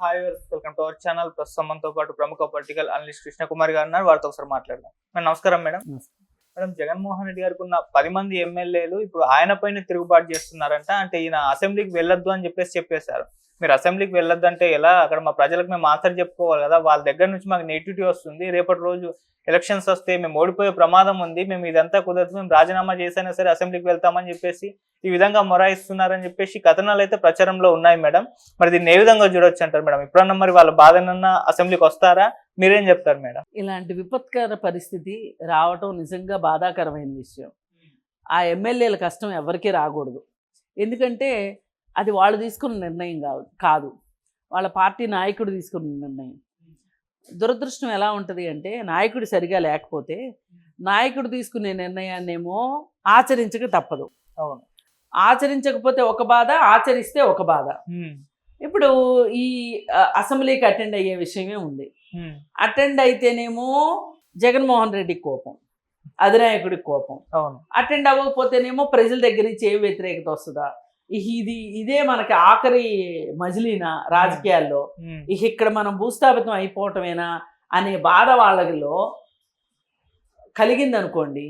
Hi welcome to our channel. ప్రస్తుతం మనతో పాటు ప్రముఖ పొలిటికల్ అనలిస్ట్ కృష్ణ కుమార్ గారు ఉన్నారు. వారితో ఒకసారి మాట్లాడదాం. నమస్కారం మేడం. మేడం, జగన్మోహన్ రెడ్డి గారికి ఉన్న 10 మంది ఎమ్మెల్యేలు ఇప్పుడు ఆయన పైన తిరుగుబాటు చేస్తున్నారంట. అంటే ఈయన అసెంబ్లీకి వెళ్ళొద్దు అని చెప్పేశారు. మీరు అసెంబ్లీకి వెళ్ళొద్దు అంటే ఎలా? అక్కడ మా ప్రజలకు మేము ఆన్సర్ చెప్పుకోవాలి కదా. వాళ్ళ దగ్గర నుంచి మాకు నెగిటివిటీ వస్తుంది. రేపటి రోజు ఎలక్షన్స్ వస్తే మేము ఓడిపోయే ప్రమాదం ఉంది. మేము ఇదంతా కుదరదు, మేము రాజీనామా చేసైనా సరే అసెంబ్లీకి వెళ్తామని చెప్పేసి ఈ విధంగా మొరాయిస్తున్నారని చెప్పేసి కథనాలు అయితే ప్రచారంలో ఉన్నాయి మేడం. మరి దీన్ని ఏ విధంగా చూడొచ్చు అంటారు మేడం? ఇప్పుడన్నా మరి వాళ్ళ బాధనన్నా అసెంబ్లీకి వస్తారా? మీరేం చెప్తారు మేడం? ఇలాంటి విపత్కర పరిస్థితి రావటం నిజంగా బాధాకరమైన విషయం. ఆ ఎమ్మెల్యేల కష్టం ఎవరికీ రాకూడదు. ఎందుకంటే అది వాళ్ళు తీసుకున్న నిర్ణయం కాదు, వాళ్ళ పార్టీ నాయకుడు తీసుకున్న నిర్ణయం. దురదృష్టం ఎలా ఉంటుంది అంటే, నాయకుడు సరిగా లేకపోతే నాయకుడు తీసుకునే నిర్ణయాన్నేమో ఆచరించక తప్పదు. అవును, ఆచరించకపోతే ఒక బాధ, ఆచరిస్తే ఒక బాధ. ఇప్పుడు ఈ అసెంబ్లీకి అటెండ్ అయ్యే విషయమే ఉంది. అటెండ్ అయితేనేమో జగన్మోహన్ రెడ్డికి కోపం, అధినాయకుడికి కోపం. అవును, అటెండ్ అవ్వకపోతేనేమో ప్రజల దగ్గర నుంచి ఏం వ్యతిరేకత వస్తుందా? ఇదే మనకి ఆఖరి మజిలీనా రాజకీయాల్లో? ఇక్కడ మనం భూస్థాపితం అయిపోవటమేనా అనే బాధ వాళ్ళలో కలిగిందనుకోండి,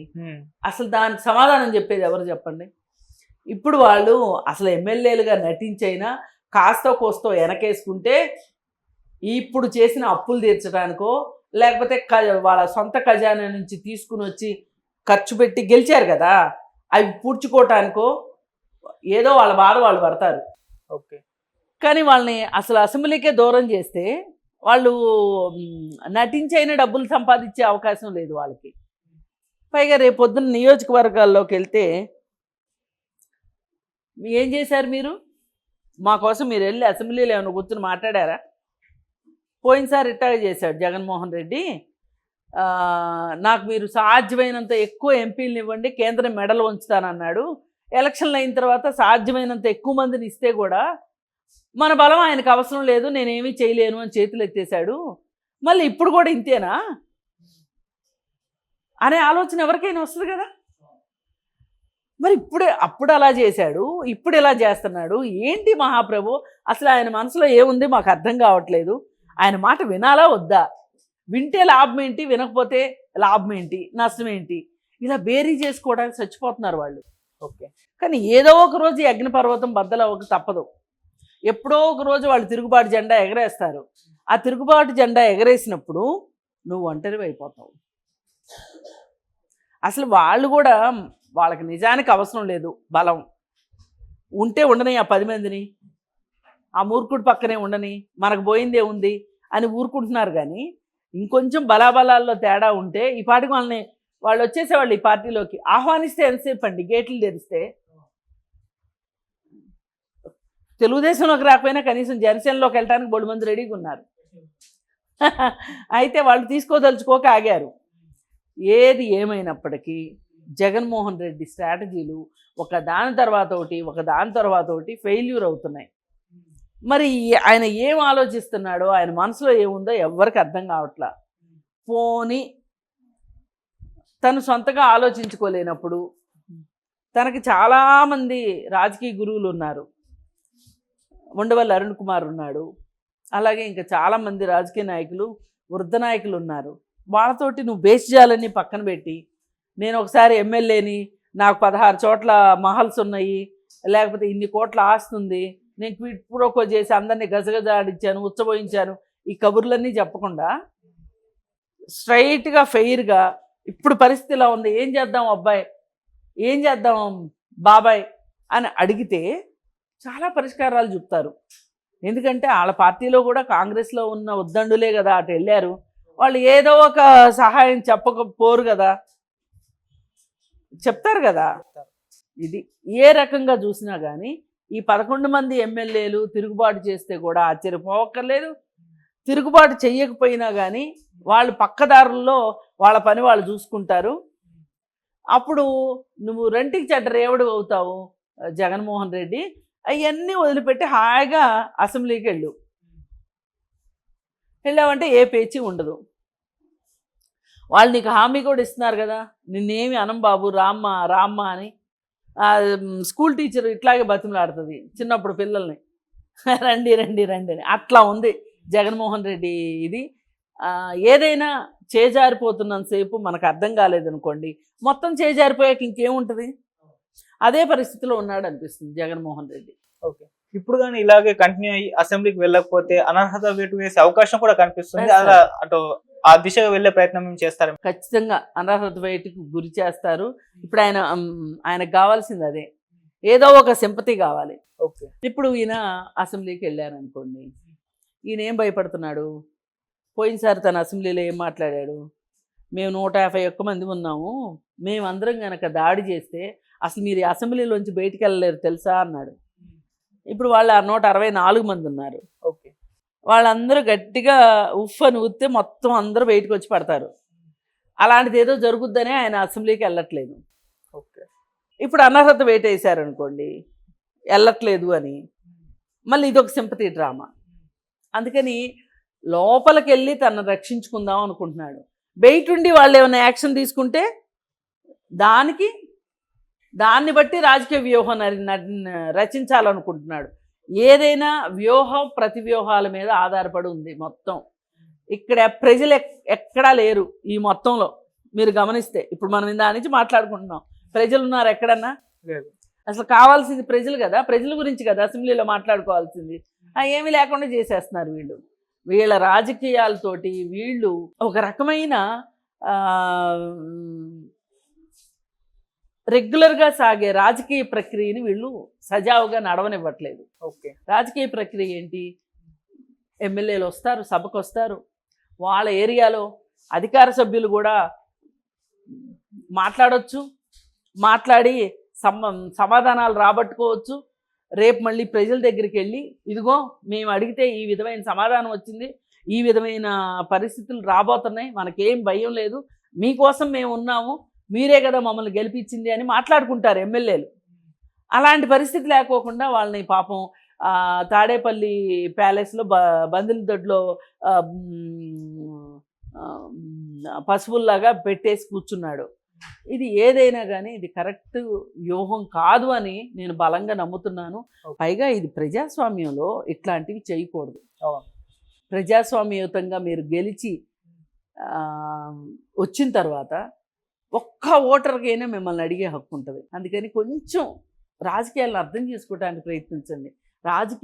అసలు దానికి సమాధానం చెప్పేది ఎవరు చెప్పండి? ఇప్పుడు వాళ్ళు అసలు ఎమ్మెల్యేలుగా నటించైనా కాస్తో కోస్తో వెనకేసుకుంటే ఇప్పుడు చేసిన అప్పులు తీర్చడానికో, లేకపోతే వాళ్ళ సొంత ఖజానా నుంచి తీసుకుని వచ్చి ఖర్చు పెట్టి గెలిచారు కదా, అవి పూడ్చుకోవటానికో ఏదో వాళ్ళ బాధ వాళ్ళు పడతారు. ఓకే, కానీ వాళ్ళని అసలు అసెంబ్లీకే దూరం చేస్తే వాళ్ళు నటించైన డబ్బులు సంపాదించే అవకాశం లేదు వాళ్ళకి. పైగా రేపు పొద్దున్న నియోజకవర్గాల్లోకి వెళ్తే ఏం చేశారు మీరు? మా కోసం మీరు వెళ్ళి అసెంబ్లీలో ఏమైనా కూర్చొని మాట్లాడారా? పోయినసారి ఇట్టాగే చేశాడు జగన్మోహన్ రెడ్డి. నాకు మీరు సాధ్యమైనంత ఎక్కువ ఎంపీలను ఇవ్వండి, కేంద్రం మెడలు ఉంచుతానన్నాడు. ఎలక్షన్లు అయిన తర్వాత సాధ్యమైనంత ఎక్కువ మందిని ఇస్తే కూడా మన బలం ఆయనకు అవసరం లేదు, నేనేమీ చేయలేను అని చేతులు ఎత్తేసాడు. మళ్ళీ ఇప్పుడు కూడా ఇంతేనా అనే ఆలోచన ఎవరికైనా వస్తుంది కదా. మరి అప్పుడు అలా చేశాడు, ఇప్పుడు ఇలా చేస్తున్నాడు. ఏంటి మహాప్రభు, అసలు ఆయన మనసులో ఏముంది మాకు అర్థం కావట్లేదు. ఆయన మాట వినాలా వద్దా? వింటే లాభం ఏంటి, వినకపోతే లాభం ఏంటి, నష్టం ఏంటి? ఇలా బేరీ చేసుకోవడానికి చచ్చిపోతున్నారు వాళ్ళు. ఓకే, కానీ ఏదో ఒక రోజు ఈ అగ్నిపర్వతం బద్దలవ్వక తప్పదు. ఎప్పుడో ఒక రోజు వాళ్ళు తిరుగుబాటు జెండా ఎగరేస్తారు. ఆ తిరుగుబాటు జెండా ఎగరేసినప్పుడు నువ్వు ఒంటరివి అయిపోతావు. అసలు వాళ్ళు కూడా వాళ్ళకి నిజానికి అవసరం లేదు బలం. ఉంటే ఉండని ఆ 10 మందిని, ఆ మూర్ఖుడి పక్కనే ఉండని, మనకు పోయిందే ఉంది అని ఊరుకుంటున్నారు. కానీ ఇంకొంచెం బలాబలాల్లో తేడా ఉంటే ఈ పాటికి వాళ్ళు వచ్చేసేవాళ్ళు ఈ పార్టీలోకి. ఆహ్వానిస్తే ఎంతసేపు అండి, గేట్లు తెరిస్తే. తెలుగుదేశంలోకి రాకపోయినా కనీసం జనసేనలోకి వెళ్ళడానికి 3 మంది రెడీగా ఉన్నారు. అయితే వాళ్ళు తీసుకోదలుచుకోక ఆగారు. ఏది ఏమైనప్పటికీ జగన్మోహన్ రెడ్డి స్ట్రాటజీలు ఒక దాని తర్వాత ఒకటి ఫెయిల్యూర్ అవుతున్నాయి. మరి ఆయన ఏం ఆలోచిస్తున్నాడో, ఆయన మనసులో ఏముందో ఎవరికి అర్థం కావట్లా. పోనీ తను సొంతగా ఆలోచించుకోలేనప్పుడు తనకి చాలామంది రాజకీయ గురువులు ఉన్నారు. ఉండవల్లి అరుణ్ కుమార్ ఉన్నాడు, అలాగే ఇంకా చాలామంది రాజకీయ నాయకులు, వృద్ధ నాయకులు ఉన్నారు. వాళ్ళతోటి నువ్వు బేసిజాలన్నీ పక్కన పెట్టి, నేను ఒకసారి ఎమ్మెల్యేని, నాకు 16 చోట్ల మహల్స్ ఉన్నాయి, లేకపోతే ఇన్ని కోట్ల ఆస్తుంది, నేను క్విట్ ప్రోకో చేసి అందరినీ గజగజాడించాను, ఉచ్చబోయించాను, ఈ కబుర్లన్నీ చెప్పకుండా స్ట్రైట్గా ఫెయిర్గా ఇప్పుడు పరిస్థితి ఇలా ఉంది, ఏం చేద్దాం అబ్బాయి, ఏం చేద్దాం బాబాయ్ అని అడిగితే చాలా పరిష్కారాలు చెప్తారు. ఎందుకంటే వాళ్ళ పార్టీలో కూడా కాంగ్రెస్లో ఉన్న ఉద్దండులే కదా అటు వెళ్ళారు. వాళ్ళు ఏదో ఒక సహాయం చెప్పకపోరు కదా, చెప్తారు కదా. ఇది ఏ రకంగా చూసినా కానీ ఈ 11 మంది ఎమ్మెల్యేలు తిరుగుబాటు చేస్తే కూడా ఆశ్చర్యపోవక్కర్లేదు. తిరుగుబాటు చెయ్యకపోయినా కానీ వాళ్ళు పక్కదారుల్లో వాళ్ళ పని వాళ్ళు చూసుకుంటారు. అప్పుడు నువ్వు రెంటికి చెడ్డ రేవడు అవుతావు జగన్మోహన్ రెడ్డి. అవన్నీ వదిలిపెట్టి హాయిగా అసెంబ్లీకి వెళ్ళావంటే ఏ పేచీ ఉండదు. వాళ్ళు నీకు హామీ కూడా ఇస్తున్నారు కదా, నిన్నేమి అనం బాబు, రామ్మ అని. స్కూల్ టీచర్ ఇట్లాగే బతిమలాడుతుంది చిన్నప్పుడు పిల్లల్ని, రండి రండి రండి అని అట్లా ఉంది జగన్మోహన్ రెడ్డి ఇది. ఏదైనా చేజారిపోతున్నంతసేపు మనకు అర్థం కాలేదనుకోండి, మొత్తం చేజారిపోయాక ఇంకేముంటుంది, అదే పరిస్థితిలో ఉన్నాడు అనిపిస్తుంది జగన్మోహన్ రెడ్డి. ఓకే. ఇప్పుడు కానీ ఇలాగే కంటిన్యూ అయ్యి అసెంబ్లీకి వెళ్ళకపోతే అనర్హత వేటు వేసే అవకాశం కూడా కనిపిస్తుంది. వేస్తారు. అలా అటు ఆ దిశగా వెళ్ళే ప్రయత్నం మేము చేస్తారు. ఖచ్చితంగా అనర్హత వేటుకు గురి చేస్తారు. ఇప్పుడు ఆయనకు కావాల్సింది అదే, ఏదో ఒక సింపతి కావాలి. ఓకే. ఇప్పుడు ఈయన అసెంబ్లీకి వెళ్ళారనుకోండి, ఈయన ఏం భయపడుతున్నాడు, పోయినసారి తన అసెంబ్లీలో ఏం మాట్లాడాడు, మేము 151 మంది ఉన్నాము, మేమందరం కనుక దాడి చేస్తే అసలు మీరు ఈ అసెంబ్లీలోంచి బయటికి వెళ్ళలేరు తెలుసా అన్నాడు. ఇప్పుడు వాళ్ళు 164 మంది ఉన్నారు. ఓకే. వాళ్ళందరూ గట్టిగా ఉఫ్ అని ఊస్తే మొత్తం అందరూ బయటకు వచ్చి పడతారు. అలాంటిది ఏదో జరుగుద్దనే ఆయన అసెంబ్లీకి వెళ్ళట్లేదు. ఓకే. ఇప్పుడు అనర్హత వేటేశారనుకోండి, వెళ్ళట్లేదు అని, మళ్ళీ ఇదొక సింపతి డ్రామా. అందుకని లోపలికి వెళ్ళి తను రక్షించుకుందాం అనుకుంటున్నాడు. బయట ఉండి వాళ్ళు ఏమైనా యాక్షన్ తీసుకుంటే దాన్ని బట్టి రాజకీయ వ్యూహం రచించాలనుకుంటున్నాడు. ఏదైనా వ్యూహం ప్రతి వ్యూహాల మీద ఆధారపడి ఉంది మొత్తం. ఇక్కడ ప్రజలు ఎక్కడా లేరు ఈ మొత్తంలో. మీరు గమనిస్తే ఇప్పుడు మనం దాని నుంచి మాట్లాడుకుంటున్నాం, ప్రజలు ఉన్నారు ఎక్కడన్నా? అసలు కావాల్సింది ప్రజలు కదా, ప్రజల గురించి కదా అసెంబ్లీలో మాట్లాడుకోవాల్సింది. ఏమీ లేకుండా చేసేస్తున్నారు వీళ్ళు. వీళ్ళ రాజకీయాలతోటి వీళ్ళు ఒక రకమైన రెగ్యులర్గా సాగే రాజకీయ ప్రక్రియని వీళ్ళు సజావుగా నడవనివ్వట్లేదు. ఓకే. రాజకీయ ప్రక్రియ ఏంటి, ఎమ్మెల్యేలు వస్తారు, సభకు వస్తారు, వాళ్ళ ఏరియాలో అధికార సభ్యులు కూడా మాట్లాడవచ్చు, మాట్లాడి సమాధానాలు రాబట్టుకోవచ్చు. రేపు మళ్ళీ ప్రజల దగ్గరికి వెళ్ళి ఇదిగో మేము అడిగితే ఈ విధమైన సమాధానం వచ్చింది, ఈ విధమైన పరిస్థితులు రాబోతున్నాయి, మనకేం భయం లేదు, మీకోసం మేము ఉన్నాము, మీరే కదా మమ్మల్ని గెలిపించింది అని మాట్లాడుకుంటారు ఎమ్మెల్యేలు. అలాంటి పరిస్థితి లేకోకుండా వాళ్ళని పాపం తాడేపల్లి ప్యాలెస్లో బందుల దొడ్లో పశువుల్లాగా పెట్టేసి కూర్చున్నాడు. ఇది ఏదైనా కానీ ఇది కరెక్ట్ వ్యూహం కాదు అని నేను బలంగా నమ్ముతున్నాను. పైగా ఇది ప్రజాస్వామ్యంలో ఇట్లాంటివి చేయకూడదు. ప్రజాస్వామ్యయుతంగా మీరు గెలిచి వచ్చిన తర్వాత ఒక్క ఓటర్కైనా మిమ్మల్ని అడిగే హక్కు ఉంటుంది. అందుకని కొంచెం రాజకీయాలను అర్థం చేసుకోవడానికి ప్రయత్నించండి. రాజకీయ